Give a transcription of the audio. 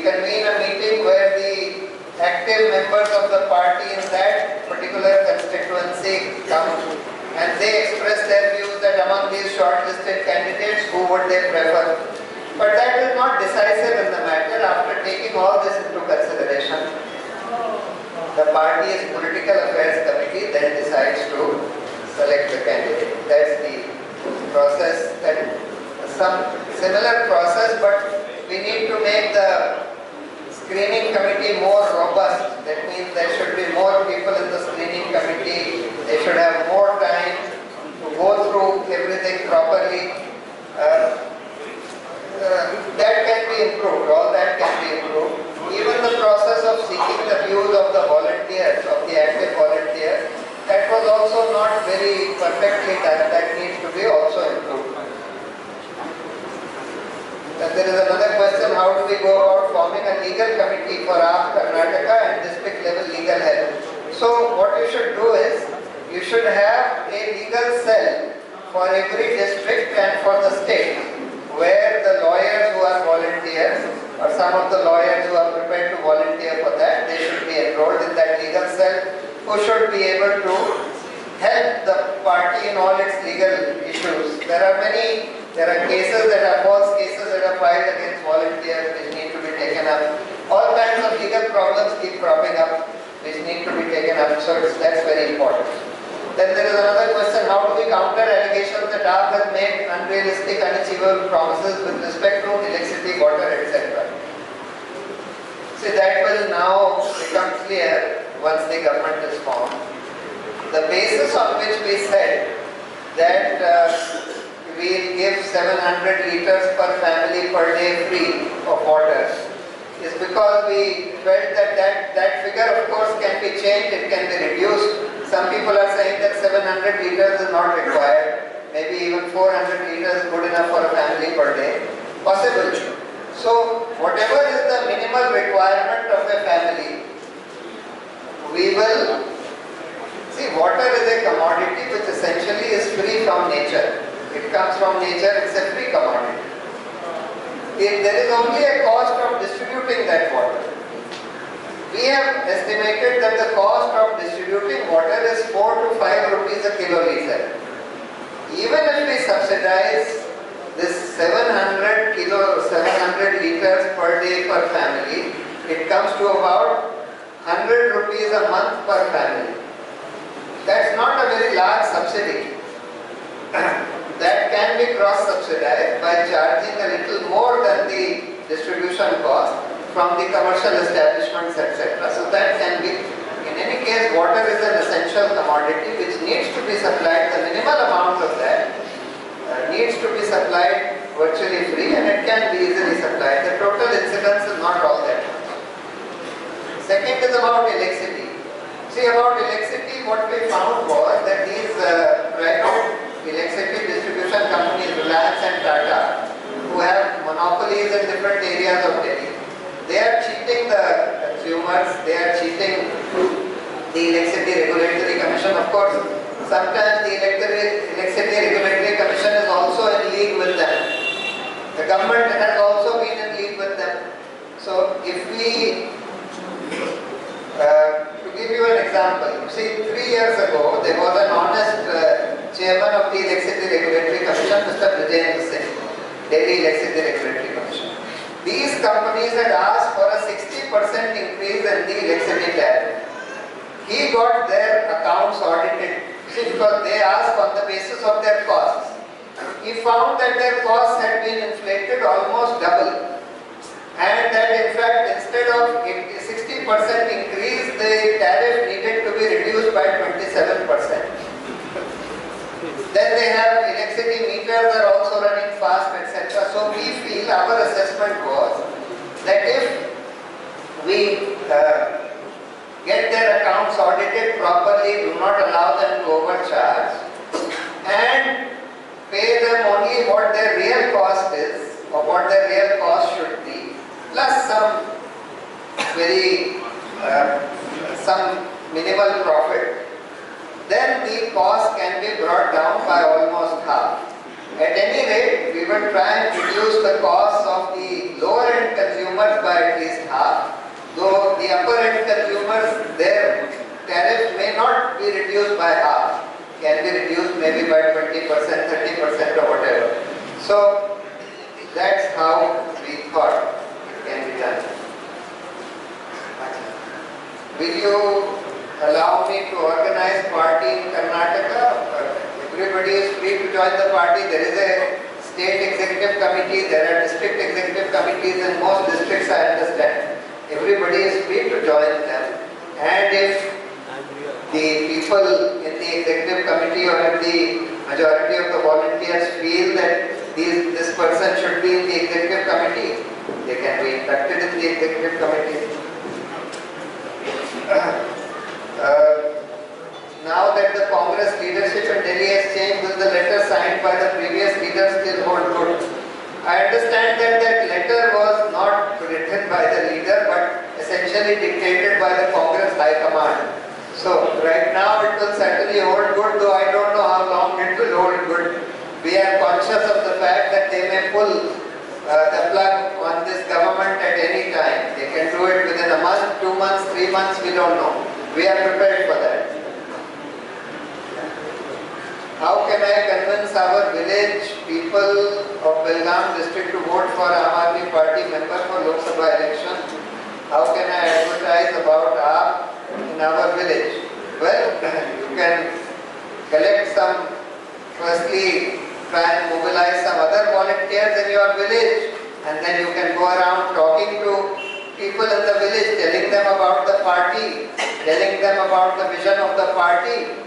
convene a meeting where the active members of the party in that particular constituency come and they express their views that among these shortlisted candidates, who would they prefer. But that is not decisive in the matter. After taking all this into consideration, the party's political affairs committee then decides to select the candidate. That's the process, and some similar process, but we need to make the screening committee more robust. That means there should be more people in the screening committee. They should have more time to go through everything properly. That can be improved. All that can be improved. Even the process of seeking the views of the volunteers, of the active volunteers, that was also not very perfectly done. That needs to be also improved. Then there is another question: how do we go about forming a legal committee for AAP Karnataka and district level legal help? So what you should do is, you should have a legal cell for every district and for the state, where the lawyers who are volunteers, or some of the lawyers who are prepared to volunteer for that, they should be enrolled in that legal cell, who should be able to help the party in all its legal issues. There are cases that are false cases that are filed against volunteers which need to be taken up. All kinds of legal problems keep cropping up which need to be taken up, so that's very important. Then there is another question: how do we counter allegations that AAP has made unrealistic, unachievable promises with respect to electricity, water, etc.? See, that will now become clear once the government is formed. The basis on which we said that we will give 700 liters per family per day free of water is because we felt that figure, of course, can be changed, it can be reduced. Some people are saying that 700 liters is not required. Maybe even 400 liters is good enough for a family per day. Possible. So, whatever is the minimal requirement of a family, we will see. Water is a commodity which essentially is free from nature. It comes from nature, it's a free commodity. There is only a cost of distributing that water. We have estimated that the cost of distributing water is 4 to 5 rupees a kiloliter. Even if we subsidize this 700 liters per day per family, it comes to about 100 rupees a month per family. That's not a very large subsidy. That can be cross-subsidized by charging a little more than the distribution cost from the commercial establishments, etc. So that can be. In any case, water is an essential commodity which needs to be supplied. The minimal amount of that needs to be supplied virtually free, and it can be easily supplied. The total incidence is not all that much. Second is about electricity. See, about electricity, what we found was that these private electricity distribution companies, Reliance and Tata, who have monopolies in different areas of Delhi, they are cheating the consumers, they are cheating the Electricity Regulatory Commission. Of course, sometimes the Electricity Regulatory Commission is also in league with them. The government has also been in league with them. So if we, to give you an example, see, 3 years ago, there was an honest chairman of the Electricity Regulatory Commission, Mr. Vijayendra Singh, Delhi Electricity Regulatory Commission. These companies had asked for a 60% increase in the electricity tariff. He got their accounts audited, because they asked on the basis of their costs. He found that their costs had been inflated almost double, and that in fact instead of 60% increase, the tariff needed to be reduced by 27%. Then they have electricity meters are also running fast, etc. So we feel, our assessment was that if we get their accounts audited properly, do not allow them to overcharge, and pay them only what their real cost is, or what their real cost should be, plus some some minimal profit, then the cost can be brought down by almost half. At any rate, we we will try and reduce the cost of the lower end consumers by at least half. Though the upper end consumers, their tariff may not be reduced by half, can be reduced maybe by 20%, 30% or whatever. So that's how we thought it can be done. Will you allow me to organize party in Karnataka? Everybody is free to join the party. There is a state executive committee, there are district executive committees in most districts, I understand. Everybody is free to join them. And if the people in the executive committee or if the majority of the volunteers feel that this person should be in the executive committee, they can be inducted in the executive committee. Now that the Congress leadership in Delhi has changed, will the letter signed by the previous leader still hold good? I understand that that letter was not written by the leader but essentially dictated by the Congress High Command. So right now it will certainly hold good, though I don't know how long it will hold good. We are conscious of the fact that they may pull the plug on this government at any time. They can do it within a month, 2 months, 3 months, we don't know. We are prepared for that. How can I convince our village people of Belgaum district to vote for Aam Aadmi Party member for Lok Sabha election? How can I advertise about AAP in our village? Well, you can collect some, firstly try and mobilize some other volunteers in your village, and then you can go around talking to people in the village, telling them about the party, telling them about the vision of the party,